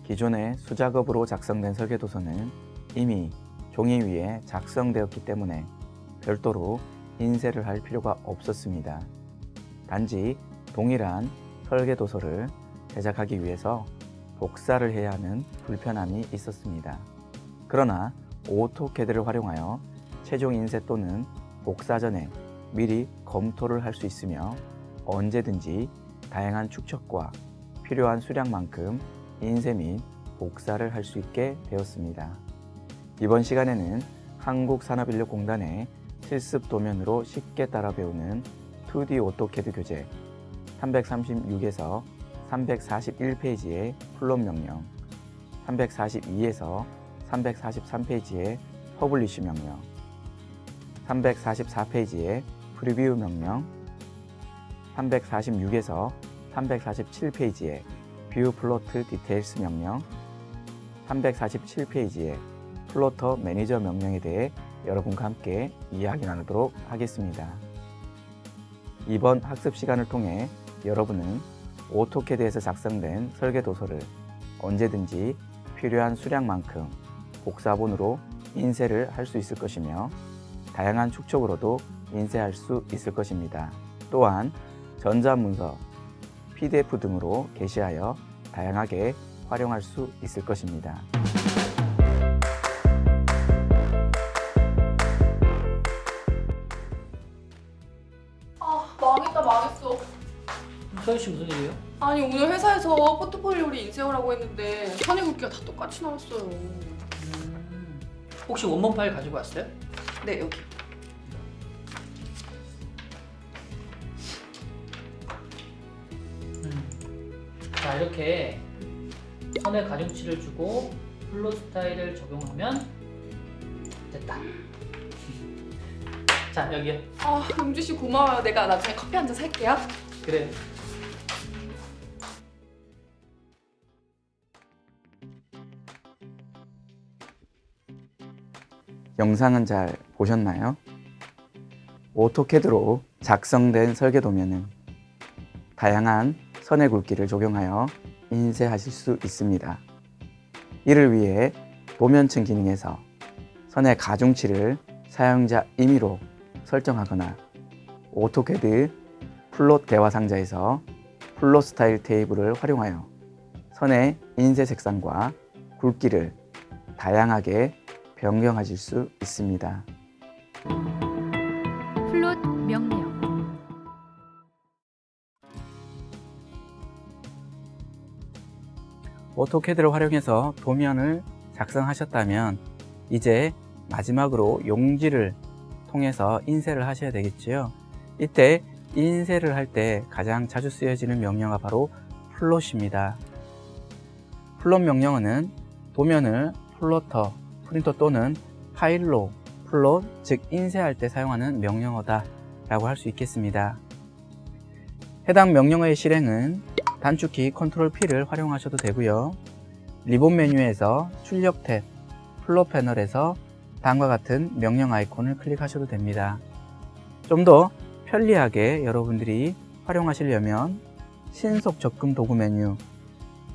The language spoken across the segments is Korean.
기존의 수작업으로 작성된 설계도서는 이미 종이 위에 작성되었기 때문에 별도로 인쇄를 할 필요가 없었습니다. 단지 동일한 설계도서를 제작하기 위해서 복사를 해야 하는 불편함이 있었습니다. 그러나 오토캐드를 활용하여 최종 인쇄 또는 복사 전에 미리 검토를 할 수 있으며 언제든지 다양한 축척과 필요한 수량만큼 인쇄 및 복사를 할 수 있게 되었습니다. 이번 시간에는 한국산업인력공단의 실습 도면으로 쉽게 따라 배우는 2D 오토캐드 교재 336에서 341페이지의 플롯 명령, 342에서 343페이지의 퍼블리쉬 명령, 344페이지의 프리뷰 명령, 346에서 347페이지의 뷰 플로트 디테일스 명령, 347페이지의 플로터 매니저 명령에 대해 여러분과 함께 이야기 나누도록 하겠습니다. 이번 학습 시간을 통해 여러분은 오토캐드에서 작성된 설계도서를 언제든지 필요한 수량만큼 복사본으로 인쇄를 할 수 있을 것이며 다양한 축척으로도 인쇄할 수 있을 것입니다. 또한 전자문서, PDF 등으로 게시하여 다양하게 활용할 수 있을 것입니다. 망했어. 서희씨 무슨 일이에요? 아니 오늘 회사에서 포트폴리오를 인쇄하라고 했는데 선의 굵기가 다 똑같이 나왔어요. 혹시 원본 파일 가지고 왔어요? 네, 여기. 자, 이렇게 선에 가중치를 주고 플롯 스타일을 적용하면 됐다. 자, 여기요. 아, 용주 씨 고마워요. 내가 나중에 커피 한 잔 살게요. 그래. 영상은 잘 보셨나요? 오토캐드로 작성된 설계도면은 다양한 선의 굵기를 적용하여 인쇄하실 수 있습니다. 이를 위해 도면층 기능에서 선의 가중치를 사용자 임의로 설정하거나 오토캐드 플롯 대화 상자에서 플롯 스타일 테이블을 활용하여 선의 인쇄 색상과 굵기를 다양하게 변경하실 수 있습니다. 플롯 명령. 오토캐드를 활용해서 도면을 작성하셨다면 이제 마지막으로 용지를 통해서 인쇄를 하셔야 되겠지요. 이때 인쇄를 할 때 가장 자주 쓰여지는 명령어가 바로 플롯입니다. 플롯 명령어는 도면을 플로터, 프린터 또는 파일로 플롯, 즉 인쇄할 때 사용하는 명령어다 라고 할 수 있겠습니다. 해당 명령어의 실행은 단축키 컨트롤 P를 활용하셔도 되고요. 리본 메뉴에서 출력 탭, 플롯 패널에서 다음과 같은 명령 아이콘을 클릭하셔도 됩니다. 좀 더 편리하게 여러분들이 활용하시려면 신속 접근 도구 메뉴,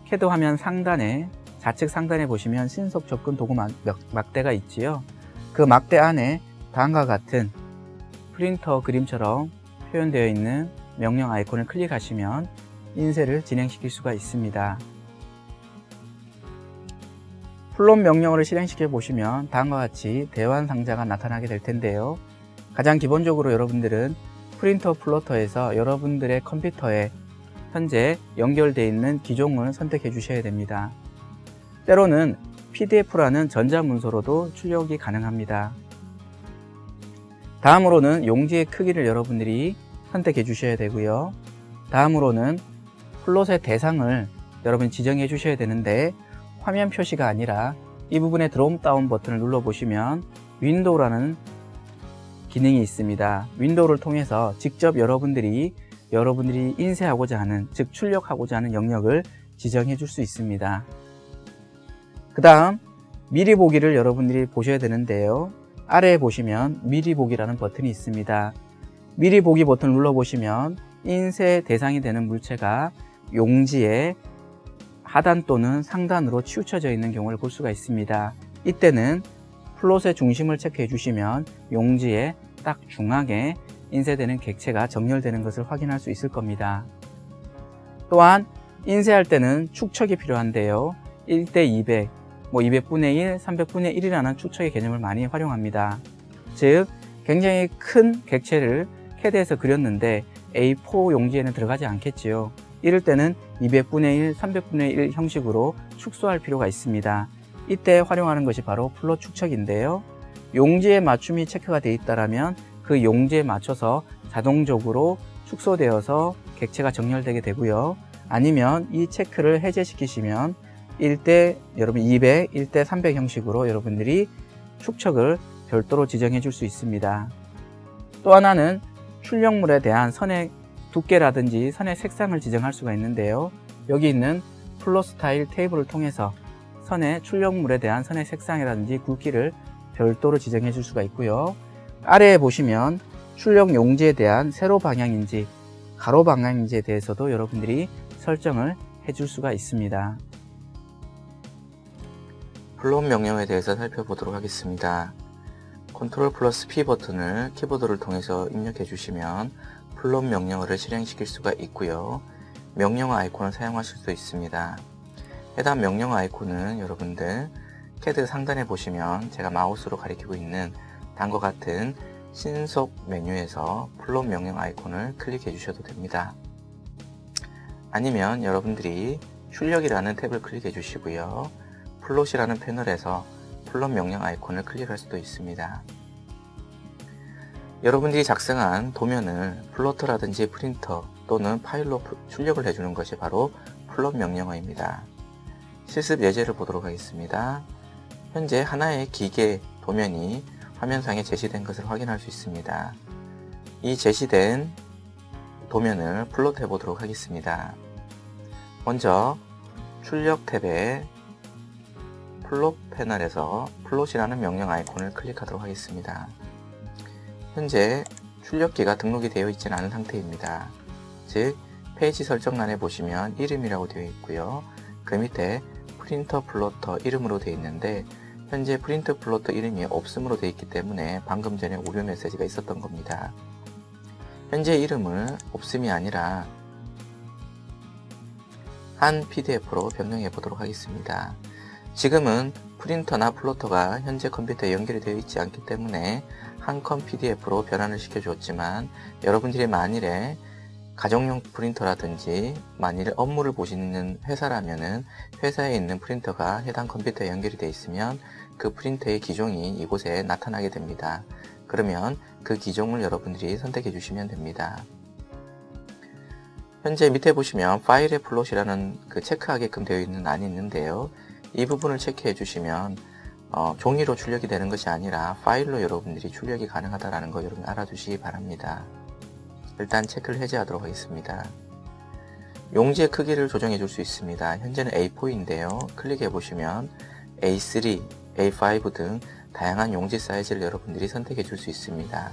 캐드 화면 상단에 좌측 상단에 보시면 신속 접근 도구 막대가 있지요. 그 막대 안에 다음과 같은 프린터 그림처럼 표현되어 있는 명령 아이콘을 클릭하시면 인쇄를 진행시킬 수가 있습니다. 플롯 명령어를 실행시켜 보시면 다음과 같이 대환 상자가 나타나게 될 텐데요. 가장 기본적으로 여러분들은 프린터 플로터에서 여러분들의 컴퓨터에 현재 연결되어 있는 기종을 선택해 주셔야 됩니다. 때로는 PDF라는 전자문서로도 출력이 가능합니다. 다음으로는 용지의 크기를 여러분들이 선택해 주셔야 되고요. 다음으로는 플롯의 대상을 여러분이 지정해 주셔야 되는데 화면 표시가 아니라 이 부분에 드롭 다운 버튼을 눌러 보시면 윈도우라는 기능이 있습니다. 윈도우를 통해서 직접 여러분들이 인쇄하고자 하는, 즉 출력하고자 하는 영역을 지정해 줄 수 있습니다. 그 다음 미리 보기를 여러분들이 보셔야 되는데요. 아래에 보시면 미리 보기라는 버튼이 있습니다. 미리 보기 버튼을 눌러보시면 인쇄 대상이 되는 물체가 용지의 하단 또는 상단으로 치우쳐져 있는 경우를 볼 수가 있습니다. 이때는 플롯의 중심을 체크해 주시면 용지의 딱 중앙에 인쇄되는 객체가 정렬되는 것을 확인할 수 있을 겁니다. 또한 인쇄할 때는 축척이 필요한데요. 1대 200, 200분의 1, 300분의 1이라는 축척의 개념을 많이 활용합니다. 즉, 굉장히 큰 객체를 CAD에서 그렸는데 A4 용지에는 들어가지 않겠지요. 이럴 때는 200분의 1, 300분의 1 형식으로 축소할 필요가 있습니다. 이때 활용하는 것이 바로 플롯 축척인데요. 용지에 맞춤이 체크가 되어 있다면 그 용지에 맞춰서 자동적으로 축소되어서 객체가 정렬되게 되고요. 아니면 이 체크를 해제시키시면 1대 여러분 200, 1대 300 형식으로 여러분들이 축척을 별도로 지정해 줄 수 있습니다. 또 하나는 출력물에 대한 선의 두께라든지 선의 색상을 지정할 수가 있는데요. 여기 있는 플롯 스타일 테이블을 통해서 선의 출력물에 대한 선의 색상이라든지 굵기를 별도로 지정해 줄 수가 있고요. 아래에 보시면 출력 용지에 대한 세로 방향인지 가로 방향인지에 대해서도 여러분들이 설정을 해줄 수가 있습니다. 플롯 명령에 대해서 살펴보도록 하겠습니다. 컨트롤 플러스 P 버튼을 키보드를 통해서 입력해 주시면 플롯 명령어를 실행시킬 수가 있고요. 명령어 아이콘을 사용하실 수 있습니다. 해당 명령어 아이콘은 여러분들 CAD 상단에 보시면 제가 마우스로 가리키고 있는 다음과 같은 신속 메뉴에서 플롯 명령 아이콘을 클릭해 주셔도 됩니다. 아니면 여러분들이 출력이라는 탭을 클릭해 주시고요. 플롯이라는 패널에서 플롯 명령 아이콘을 클릭할 수도 있습니다. 여러분들이 작성한 도면을 플로터라든지 프린터 또는 파일로 출력을 해주는 것이 바로 플롯 명령어입니다. 실습 예제를 보도록 하겠습니다. 현재 하나의 기계 도면이 화면상에 제시된 것을 확인할 수 있습니다. 이 제시된 도면을 플롯해 보도록 하겠습니다. 먼저 출력 탭에 플롯 패널에서 플롯이라는 명령 아이콘을 클릭하도록 하겠습니다. 현재 출력기가 등록이 되어 있지는 않은 상태입니다. 즉 페이지 설정란에 보시면 이름이라고 되어 있고요. 그 밑에 프린터 플로터 이름으로 되어 있는데 현재 프린터 플로터 이름이 없음으로 되어 있기 때문에 방금 전에 오류 메시지가 있었던 겁니다. 현재 이름을 없음이 아니라 한 PDF로 변경해 보도록 하겠습니다. 지금은 프린터나 플로터가 현재 컴퓨터에 연결이 되어 있지 않기 때문에 한컴 PDF로 변환을 시켜 줬지만 여러분들이 만일에 가정용 프린터라든지 만일 업무를 보시는 회사라면은 회사에 있는 프린터가 해당 컴퓨터에 연결이 되어 있으면 그 프린터의 기종이 이곳에 나타나게 됩니다. 그러면 그 기종을 여러분들이 선택해 주시면 됩니다. 현재 밑에 보시면 파일의 플롯이라는 그 체크하게끔 되어 있는 란이 있는데요. 이 부분을 체크해 주시면 종이로 출력이 되는 것이 아니라 파일로 여러분들이 출력이 가능하다는 거 여러분 알아두시기 바랍니다. 일단 체크를 해제하도록 하겠습니다. 용지의 크기를 조정해 줄 수 있습니다. 현재는 A4인데요. 클릭해 보시면 A3, A5 등 다양한 용지 사이즈를 여러분들이 선택해 줄 수 있습니다.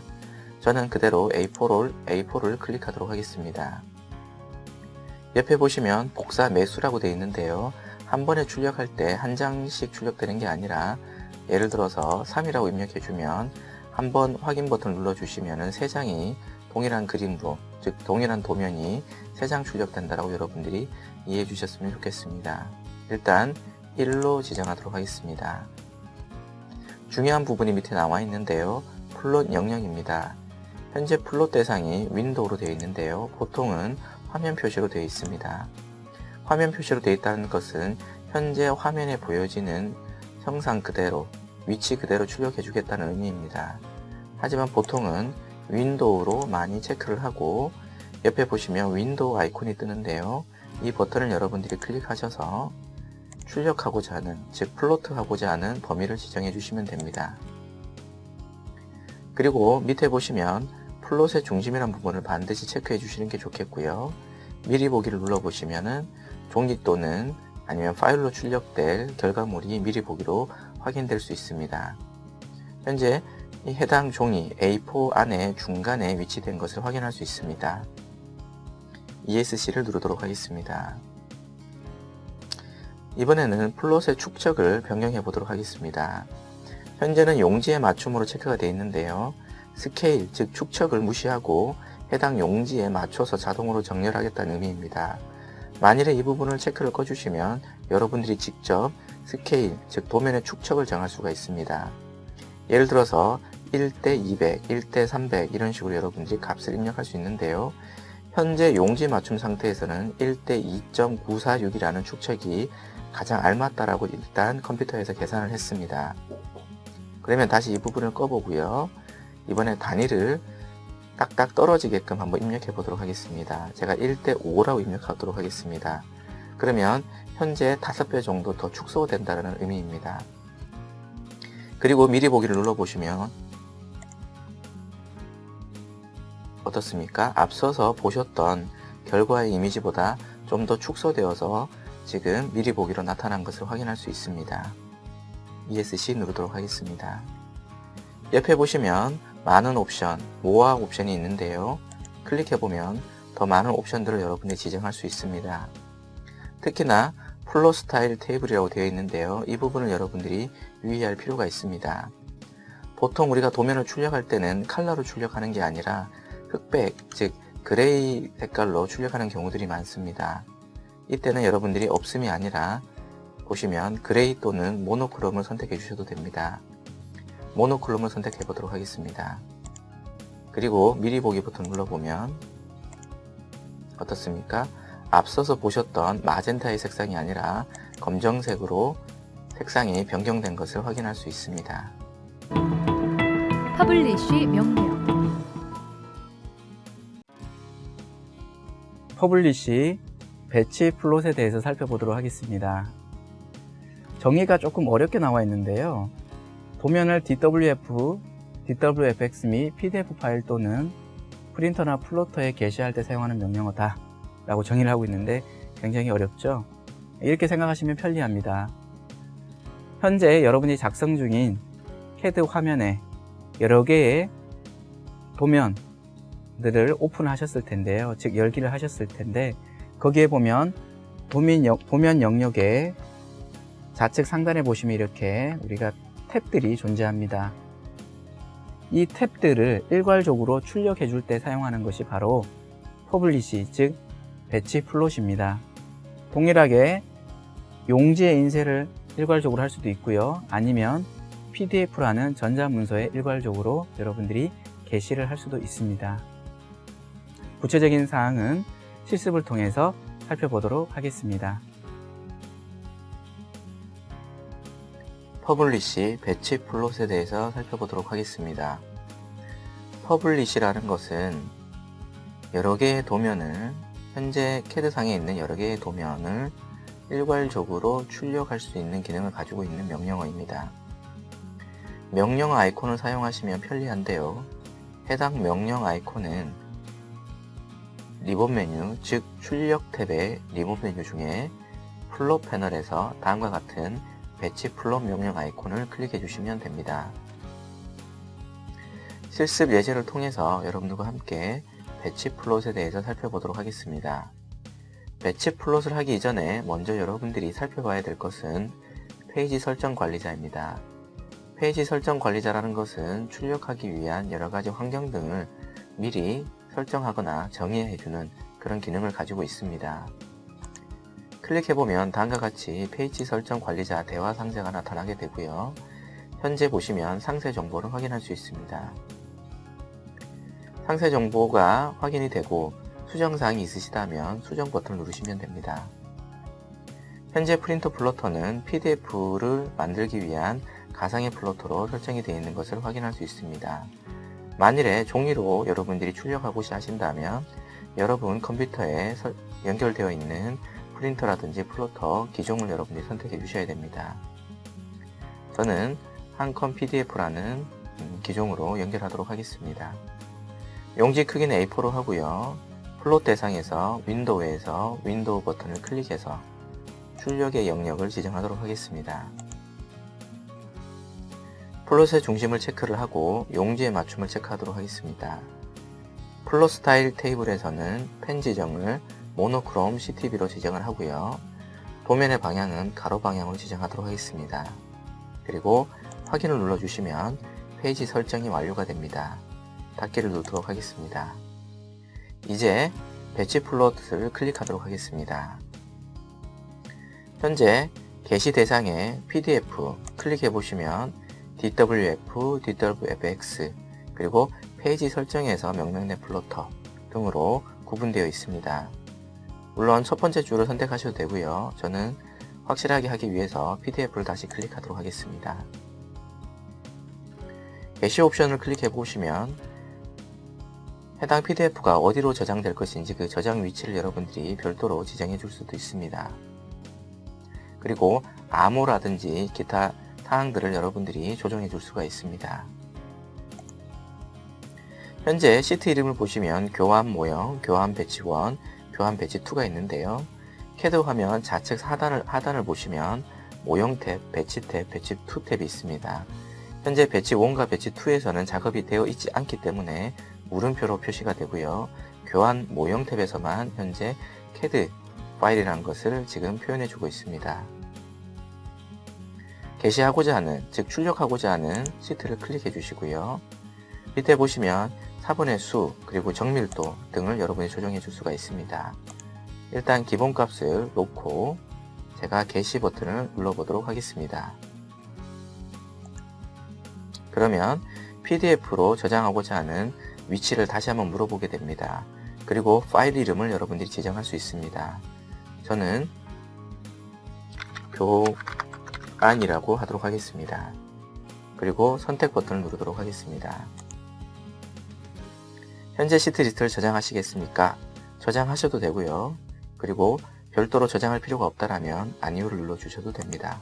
저는 그대로 A4를 클릭하도록 하겠습니다. 옆에 보시면 복사 매수라고 되어 있는데요. 한 번에 출력할 때 한 장씩 출력되는 게 아니라 예를 들어서 3이라고 입력해 주면 한 번 확인 버튼을 눌러 주시면 3장이 동일한 그림으로, 즉 동일한 도면이 3장 출력된다라고 여러분들이 이해해 주셨으면 좋겠습니다. 일단 1로 지정하도록 하겠습니다. 중요한 부분이 밑에 나와 있는데요. 플롯 영역입니다. 현재 플롯 대상이 윈도우로 되어 있는데요. 보통은 화면 표시로 되어 있습니다. 화면 표시로 되어 있다는 것은 현재 화면에 보여지는 형상 그대로, 위치 그대로 출력해 주겠다는 의미입니다. 하지만 보통은 윈도우로 많이 체크를 하고 옆에 보시면 윈도우 아이콘이 뜨는데요. 이 버튼을 여러분들이 클릭하셔서 출력하고자 하는, 즉 플로트하고자 하는 범위를 지정해 주시면 됩니다. 그리고 밑에 보시면 플롯의 중심이라는 부분을 반드시 체크해 주시는 게 좋겠고요. 미리 보기를 눌러 보시면은 종이 또는 아니면 파일로 출력될 결과물이 미리 보기로 확인될 수 있습니다. 현재 이 해당 종이 A4 안에 중간에 위치된 것을 확인할 수 있습니다. ESC를 누르도록 하겠습니다. 이번에는 플롯의 축척을 변경해 보도록 하겠습니다. 현재는 용지의 맞춤으로 체크가 되어 있는데요. 스케일, 즉 축척을 무시하고 해당 용지에 맞춰서 자동으로 정렬하겠다는 의미입니다. 만일에 이 부분을 체크를 꺼주시면 여러분들이 직접 스케일, 즉 도면의 축척을 정할 수가 있습니다. 예를 들어서 1대 200, 1대 300 이런 식으로 여러분들이 값을 입력할 수 있는데요. 현재 용지 맞춤 상태에서는 1대 2.946이라는 축척이 가장 알맞다라고 일단 컴퓨터에서 계산을 했습니다. 그러면 다시 이 부분을 꺼보고요. 이번에 단위를 딱딱 떨어지게끔 한번 입력해 보도록 하겠습니다. 제가 1대 5라고 입력하도록 하겠습니다. 그러면 현재 5배 정도 더 축소된다는 의미입니다. 그리고 미리 보기를 눌러보시면 어떻습니까? 앞서서 보셨던 결과의 이미지보다 좀 더 축소되어서 지금 미리 보기로 나타난 것을 확인할 수 있습니다. ESC 누르도록 하겠습니다. 옆에 보시면 많은 옵션, 모아 옵션이 있는데요. 클릭해보면 더 많은 옵션들을 여러분이 지정할 수 있습니다. 특히나 플롯 스타일 테이블이라고 되어 있는데요. 이 부분을 여러분들이 유의할 필요가 있습니다. 보통 우리가 도면을 출력할 때는 컬러로 출력하는 게 아니라 흑백, 즉 그레이 색깔로 출력하는 경우들이 많습니다. 이때는 여러분들이 없음이 아니라 보시면 그레이 또는 모노크롬을 선택해 주셔도 됩니다. 모노크롬을 선택해 보도록 하겠습니다. 그리고 미리 보기부터 눌러보면 어떻습니까? 앞서서 보셨던 마젠타의 색상이 아니라 검정색으로 색상이 변경된 것을 확인할 수 있습니다. 퍼블리쉬 명령. 퍼블리시 배치 플롯에 대해서 살펴보도록 하겠습니다. 정의가 조금 어렵게 나와 있는데요. 도면을 DWF, DWFX 및 PDF 파일 또는 프린터나 플로터에 게시할 때 사용하는 명령어다 라고 정의를 하고 있는데 굉장히 어렵죠? 이렇게 생각하시면 편리합니다. 현재 여러분이 작성 중인 CAD 화면에 여러 개의 도면들을 오픈하셨을 텐데요. 즉 열기를 하셨을 텐데 거기에 보면 도면 영역에 좌측 상단에 보시면 이렇게 우리가 탭들이 존재합니다. 이 탭들을 일괄적으로 출력해 줄 때 사용하는 것이 바로 퍼블리시, 즉 배치 플롯입니다. 동일하게 용지의 인쇄를 일괄적으로 할 수도 있고요. 아니면 PDF라는 전자문서에 일괄적으로 여러분들이 게시를 할 수도 있습니다. 구체적인 사항은 실습을 통해서 살펴보도록 하겠습니다. 퍼블리시 배치 플롯에 대해서 살펴보도록 하겠습니다. 퍼블리시라는 것은 여러 개의 도면을 현재 CAD상에 있는 여러 개의 도면을 일괄적으로 출력할 수 있는 기능을 가지고 있는 명령어입니다. 명령어 아이콘을 사용하시면 편리한데요. 해당 명령 아이콘은 리본 메뉴, 즉 출력 탭의 리본 메뉴 중에 플롯 패널에서 다음과 같은 배치 플롯 명령 아이콘을 클릭해 주시면 됩니다. 실습 예제를 통해서 여러분들과 함께 배치 플롯에 대해서 살펴보도록 하겠습니다. 배치 플롯을 하기 이전에 먼저 여러분들이 살펴봐야 될 것은 페이지 설정 관리자입니다. 페이지 설정 관리자라는 것은 출력하기 위한 여러가지 환경 등을 미리 설정하거나 정의해주는 그런 기능을 가지고 있습니다. 클릭해보면 다음과 같이 페이지 설정 관리자 대화 상자가 나타나게 되고요. 현재 보시면 상세 정보를 확인할 수 있습니다. 상세 정보가 확인이 되고 수정사항이 있으시다면 수정 버튼을 누르시면 됩니다. 현재 프린터 플로터는 PDF를 만들기 위한 가상의 플로터로 설정이 되어 있는 것을 확인할 수 있습니다. 만일에 종이로 여러분들이 출력하고자 하신다면 여러분 컴퓨터에 연결되어 있는 프린터라든지 플로터 기종을 여러분들이 선택해 주셔야 됩니다. 저는 한컴 PDF라는 기종으로 연결하도록 하겠습니다. 용지 크기는 A4로 하고요. 플롯 대상에서 윈도우에서 윈도우 버튼을 클릭해서 출력의 영역을 지정하도록 하겠습니다. 플롯의 중심을 체크를 하고 용지의 맞춤을 체크하도록 하겠습니다. 플롯 스타일 테이블에서는 펜 지정을 모노크롬 CTB로 지정을 하고요. 도면의 방향은 가로 방향으로 지정하도록 하겠습니다. 그리고 확인을 눌러주시면 페이지 설정이 완료가 됩니다. 닫기를 누르도록 하겠습니다. 이제 배치 플롯을 클릭하도록 하겠습니다. 현재 게시 대상에 PDF 클릭해 보시면 DWF, DWFX 그리고 페이지 설정에서 명명된 플로터 등으로 구분되어 있습니다. 물론 첫 번째 줄을 선택하셔도 되고요. 저는 확실하게 하기 위해서 PDF를 다시 클릭하도록 하겠습니다. 게시 옵션을 클릭해 보시면 해당 PDF가 어디로 저장될 것인지 그 저장 위치를 여러분들이 별도로 지정해 줄 수도 있습니다. 그리고 암호라든지 기타 사항들을 여러분들이 조정해 줄 수가 있습니다. 현재 시트 이름을 보시면 교환 모형, 교환 배치 1, 교환 배치 2가 있는데요. CAD 화면 좌측 하단을 보시면 모형 탭, 배치 탭, 배치 2 탭이 있습니다. 현재 배치 1과 배치 2에서는 작업이 되어 있지 않기 때문에 물음표로 표시가 되고요. 교환 모형 탭에서만 현재 CAD 파일이라는 것을 지금 표현해 주고 있습니다. 게시하고자 하는, 즉 출력하고자 하는 시트를 클릭해 주시고요. 밑에 보시면 사본의 수, 그리고 정밀도 등을 여러분이 조정해 줄 수가 있습니다. 일단 기본값을 놓고 제가 게시 버튼을 눌러보도록 하겠습니다. 그러면 PDF로 저장하고자 하는 위치를 다시 한번 물어보게 됩니다. 그리고 파일 이름을 여러분들이 지정할 수 있습니다. 저는 교안이라고 하도록 하겠습니다. 그리고 선택 버튼을 누르도록 하겠습니다. 현재 시트 리스트를 저장하시겠습니까? 저장하셔도 되고요. 그리고 별도로 저장할 필요가 없다라면 아니오를 눌러주셔도 됩니다.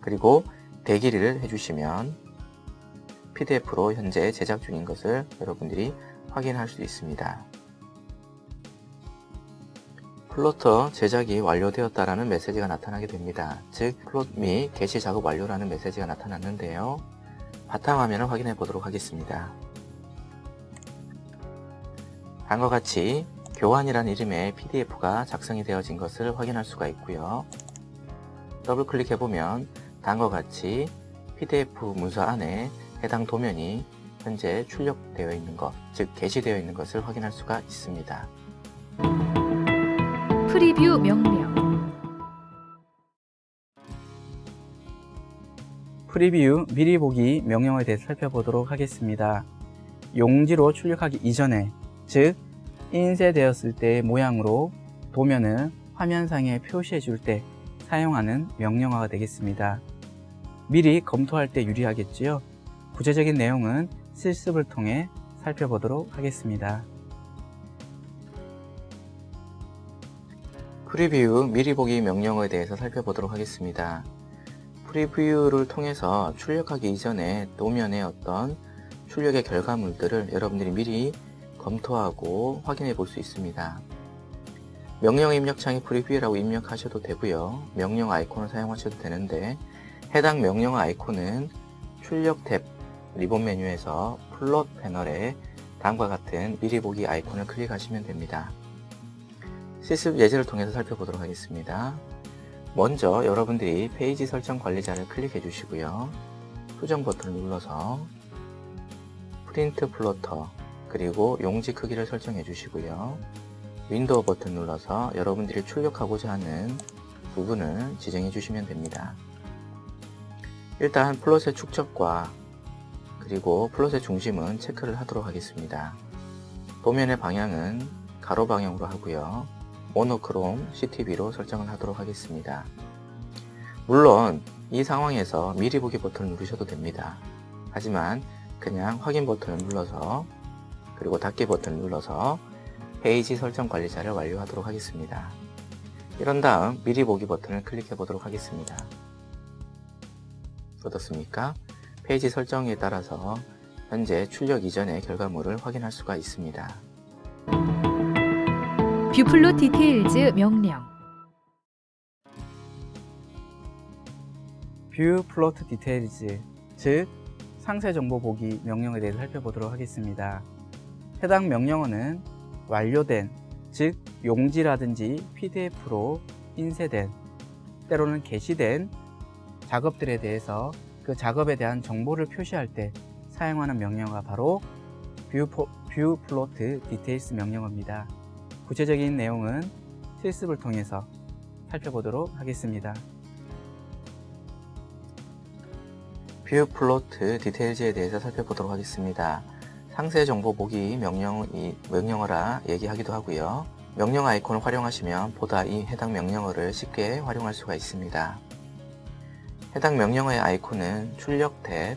그리고 대기를 해주시면 PDF로 현재 제작 중인 것을 여러분들이 확인할 수 있습니다. 플로터 제작이 완료되었다라는 메시지가 나타나게 됩니다. 즉 플롯 및 게시 작업 완료라는 메시지가 나타났는데요. 바탕화면을 확인해 보도록 하겠습니다. 다음과 같이 교환이라는 이름의 PDF가 작성이 되어진 것을 확인할 수가 있고요. 더블 클릭해 보면 다음과 같이 PDF 문서 안에 해당 도면이 현재 출력되어 있는 것, 즉 게시되어 있는 것을 확인할 수가 있습니다. 프리뷰 명령. 프리뷰 미리 보기 명령에 대해서 살펴보도록 하겠습니다. 용지로 출력하기 이전에, 즉 인쇄되었을 때의 모양으로 도면을 화면상에 표시해 줄 때 사용하는 명령어가 되겠습니다. 미리 검토할 때 유리하겠지요. 구체적인 내용은 실습을 통해 살펴보도록 하겠습니다. 프리뷰 미리 보기 명령어에 대해서 살펴보도록 하겠습니다. 프리뷰를 통해서 출력하기 이전에 도면의 어떤 출력의 결과물들을 여러분들이 미리 검토하고 확인해 볼 수 있습니다. 명령 입력창에 프리뷰라고 입력하셔도 되고요. 명령 아이콘을 사용하셔도 되는데 해당 명령 아이콘은 출력 탭 리본 메뉴에서 플롯 패널에 다음과 같은 미리 보기 아이콘을 클릭하시면 됩니다. 실습 예제를 통해서 살펴보도록 하겠습니다. 먼저 여러분들이 페이지 설정 관리자를 클릭해 주시고요. 수정 버튼을 눌러서 프린트 플로터 그리고 용지 크기를 설정해 주시고요. 윈도우 버튼 눌러서 여러분들이 출력하고자 하는 부분을 지정해 주시면 됩니다. 일단 플롯의 축적과 그리고 플롯의 중심은 체크를 하도록 하겠습니다. 도면의 방향은 가로 방향으로 하고요. 모노크롬 CTB로 설정을 하도록 하겠습니다. 물론 이 상황에서 미리 보기 버튼을 누르셔도 됩니다. 하지만 그냥 확인 버튼을 눌러서 그리고 닫기 버튼을 눌러서 페이지 설정 관리자를 완료하도록 하겠습니다. 이런 다음 미리 보기 버튼을 클릭해 보도록 하겠습니다. 어떻습니까? 페이지 설정에 따라서 현재 출력 이전의 결과물을 확인할 수가 있습니다. 뷰플롯 디테일즈 명령. 뷰 플로트 디테일즈, 즉 상세 정보 보기 명령에 대해서 살펴보도록 하겠습니다. 해당 명령어는 완료된, 즉 용지라든지 PDF로 인쇄된, 때로는 게시된 작업들에 대해서 그 작업에 대한 정보를 표시할 때 사용하는 명령어가 바로 View Plot Details 명령어입니다. 구체적인 내용은 실습을 통해서 살펴보도록 하겠습니다. 뷰 플로트 디테일즈에 대해서 살펴보도록 하겠습니다. 상세 정보 보기 명령어라 얘기하기도 하고요. 명령 아이콘을 활용하시면 보다 이 해당 명령어를 쉽게 활용할 수가 있습니다. 해당 명령어의 아이콘은 출력 탭,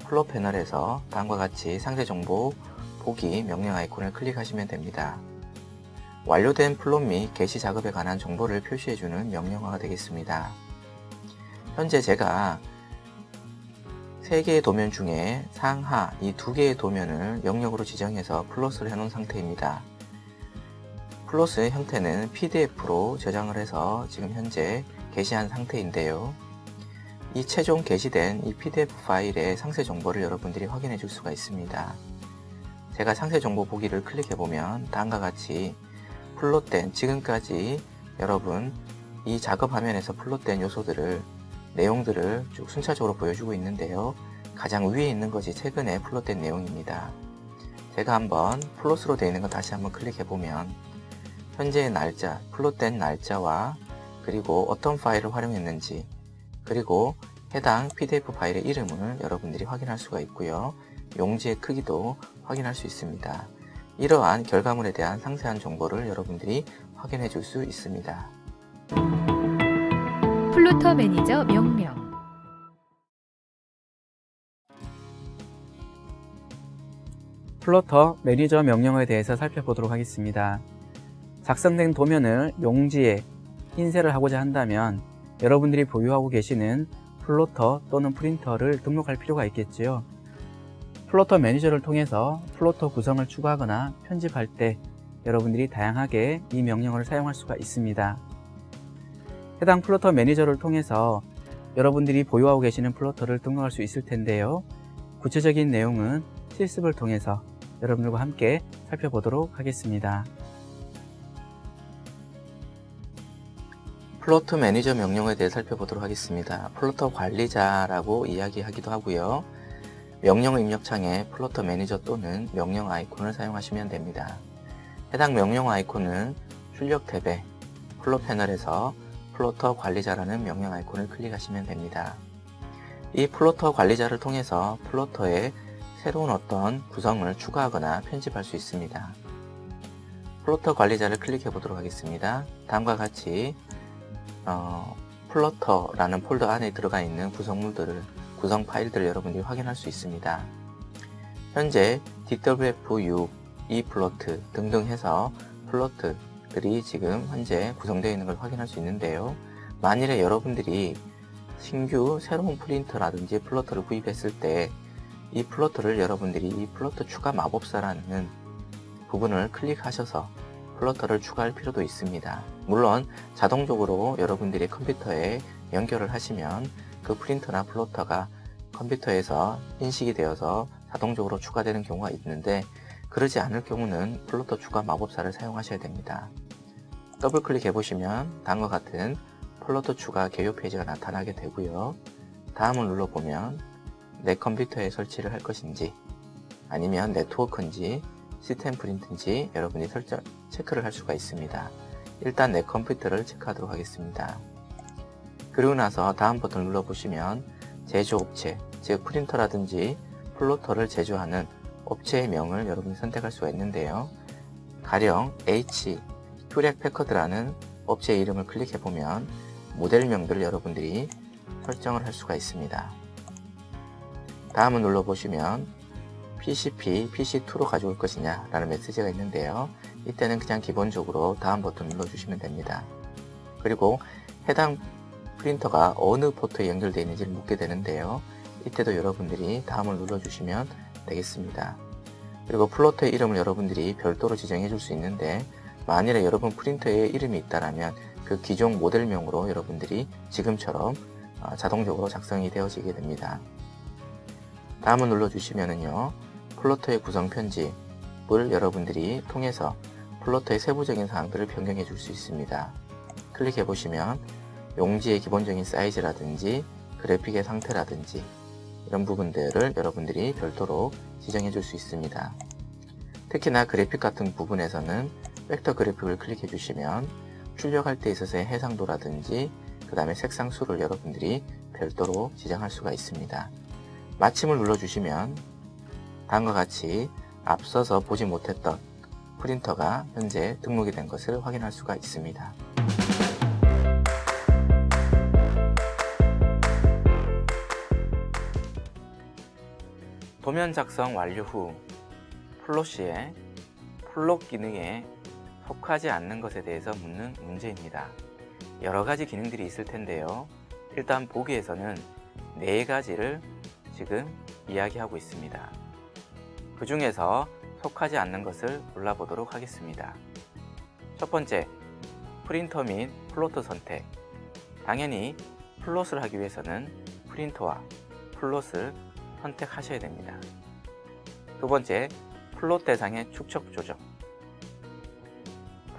플롯 패널에서 다음과 같이 상세 정보 보기 명령 아이콘을 클릭하시면 됩니다. 완료된 플롯 및 게시 작업에 관한 정보를 표시해주는 명령어가 되겠습니다. 현재 제가 3개의 도면 중에 상하 이 2개의 도면을 영역으로 지정해서 플롯을 해놓은 상태입니다. 플롯의 형태는 PDF로 저장을 해서 지금 현재 게시한 상태인데요. 이 최종 게시된 이 PDF 파일의 상세 정보를 여러분들이 확인해 줄 수가 있습니다. 제가 상세 정보 보기를 클릭해 보면 다음과 같이 플롯된, 지금까지 여러분 이 작업 화면에서 플롯된 요소들을, 내용들을 쭉 순차적으로 보여주고 있는데요. 가장 위에 있는 것이 최근에 플롯된 내용입니다. 제가 한번 플롯으로 되어 있는 거 다시 한번 클릭해 보면 현재의 날짜, 플롯된 날짜와 그리고 어떤 파일을 활용했는지, 그리고 해당 PDF 파일의 이름을 여러분들이 확인할 수가 있고요. 용지의 크기도 확인할 수 있습니다. 이러한 결과물에 대한 상세한 정보를 여러분들이 확인해 줄 수 있습니다. 플로터 매니저 명령. 플로터 매니저 명령어에 대해서 살펴보도록 하겠습니다. 작성된 도면을 용지에 인쇄를 하고자 한다면 여러분들이 보유하고 계시는 플로터 또는 프린터를 등록할 필요가 있겠지요. 플로터 매니저를 통해서 플로터 구성을 추가하거나 편집할 때 여러분들이 다양하게 이 명령어를 사용할 수가 있습니다. 해당 플로터 매니저를 통해서 여러분들이 보유하고 계시는 플로터를 등록할 수 있을 텐데요. 구체적인 내용은 실습을 통해서 여러분들과 함께 살펴보도록 하겠습니다. 플로터 매니저 명령어에 대해 살펴보도록 하겠습니다. 플로터 관리자라고 이야기하기도 하고요. 명령어 입력창에 플로터 매니저 또는 명령 아이콘을 사용하시면 됩니다. 해당 명령 아이콘은 출력 탭에 플롯 패널에서 플로터 관리자라는 명령 아이콘을 클릭하시면 됩니다. 이 플로터 관리자를 통해서 플로터에 새로운 어떤 구성을 추가하거나 편집할 수 있습니다. 플로터 관리자를 클릭해 보도록 하겠습니다. 다음과 같이 플로터라는 폴더 안에 들어가 있는 구성 파일들을 여러분들이 확인할 수 있습니다. 현재 DWF6, e플로트 등등 해서 플로트들이 지금 현재 구성되어 있는 걸 확인할 수 있는데요. 만일에 여러분들이 신규 새로운 프린터라든지 플로터를 구입했을 때 이 플로터를 여러분들이 이 플로터 추가 마법사라는 부분을 클릭하셔서 플로터를 추가할 필요도 있습니다. 물론 자동적으로 여러분들이 컴퓨터에 연결을 하시면 그 프린터나 플로터가 컴퓨터에서 인식이 되어서 자동적으로 추가되는 경우가 있는데, 그러지 않을 경우는 플로터 추가 마법사를 사용하셔야 됩니다. 더블 클릭해 보시면 다음과 같은 플로터 추가 개요 페이지가 나타나게 되고요. 다음을 눌러보면 내 컴퓨터에 설치를 할 것인지 아니면 네트워크인지 시스템 프린트인지 여러분이 체크를 할 수가 있습니다. 일단 내 컴퓨터를 체크하도록 하겠습니다. 그리고 나서 다음 버튼을 눌러보시면 제조업체, 즉 프린터라든지 플로터를 제조하는 업체의 명을 여러분이 선택할 수가 있는데요. 가령 휴렉 패커드라는 업체의 이름을 클릭해보면 모델명들을 여러분들이 설정을 할 수가 있습니다. 다음을 눌러보시면 PCP, PC2로 가져올 것이냐 라는 메시지가 있는데요. 이때는 그냥 기본적으로 다음 버튼 눌러주시면 됩니다. 그리고 해당 프린터가 어느 포트에 연결되어 있는지를 묻게 되는데요. 이때도 여러분들이 다음을 눌러주시면 되겠습니다. 그리고 플로터의 이름을 여러분들이 별도로 지정해 줄 수 있는데, 만일에 여러분 프린터에 이름이 있다면 그 기존 모델명으로 여러분들이 지금처럼 자동적으로 작성이 되어지게 됩니다. 다음을 눌러주시면은요, 플로터의 구성 편집을 여러분들이 통해서 플로터의 세부적인 사항들을 변경해 줄 수 있습니다. 클릭해 보시면 용지의 기본적인 사이즈라든지 그래픽의 상태라든지 이런 부분들을 여러분들이 별도로 지정해 줄 수 있습니다. 특히나 그래픽 같은 부분에서는 벡터 그래픽을 클릭해 주시면 출력할 때 있어서의 해상도라든지 그 다음에 색상 수를 여러분들이 별도로 지정할 수가 있습니다. 마침을 눌러주시면 다음과 같이 앞서서 보지 못했던 프린터가 현재 등록이 된 것을 확인할 수가 있습니다. 도면 작성 완료 후 플롯 시에 플롯 기능에 속하지 않는 것에 대해서 묻는 문제입니다. 여러 가지 기능들이 있을 텐데요. 일단 보기에서는 4가지를 지금 이야기하고 있습니다. 그 중에서 속하지 않는 것을 골라보도록 하겠습니다. 첫 번째, 프린터 및 플로터 선택. 당연히 플롯을 하기 위해서는 프린터와 플롯을 선택하셔야 됩니다. 두 번째, 플롯 대상의 축척 조정.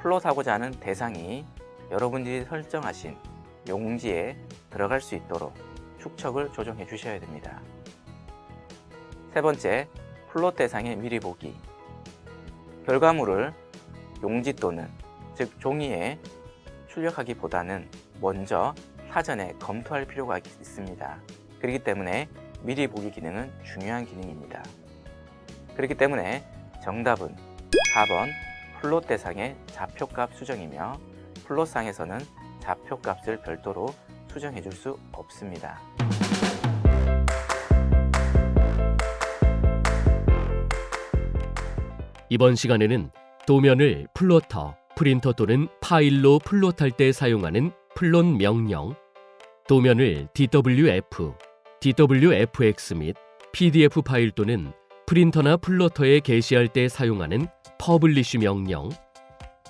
플롯하고자 하는 대상이 여러분들이 설정하신 용지에 들어갈 수 있도록 축척을 조정해 주셔야 됩니다. 세 번째, 플롯 대상의 미리 보기. 결과물을 용지 또는 즉 종이에 출력하기보다는 먼저 사전에 검토할 필요가 있습니다. 그렇기 때문에 미리 보기 기능은 중요한 기능입니다. 그렇기 때문에 정답은 4번 플롯 대상의 좌표값 수정이며 플롯상에서는 좌표값을 별도로 수정해 줄 수 없습니다. 이번 시간에는 도면을 플로터, 프린터 또는 파일로 플롯할 때 사용하는 플롯 명령, 도면을 DWF, DWFX 및 PDF 파일 또는 프린터나 플로터에 게시할 때 사용하는 퍼블리쉬 명령,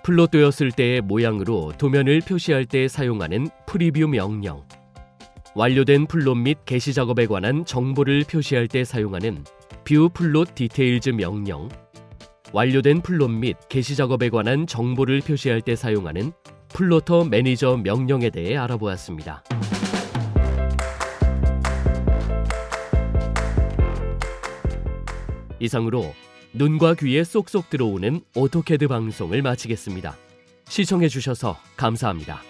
플롯되었을 때의 모양으로 도면을 표시할 때 사용하는 프리뷰 명령, 완료된 플롯 및 게시 작업에 관한 정보를 표시할 때 사용하는 뷰 플롯 디테일즈 명령, 완료된 플롯 및 게시 작업에 관한 정보를 표시할 때 사용하는 플로터 매니저 명령에 대해 알아보았습니다. 이상으로 눈과 귀에 쏙쏙 들어오는 오토캐드 방송을 마치겠습니다. 시청해 주셔서 감사합니다.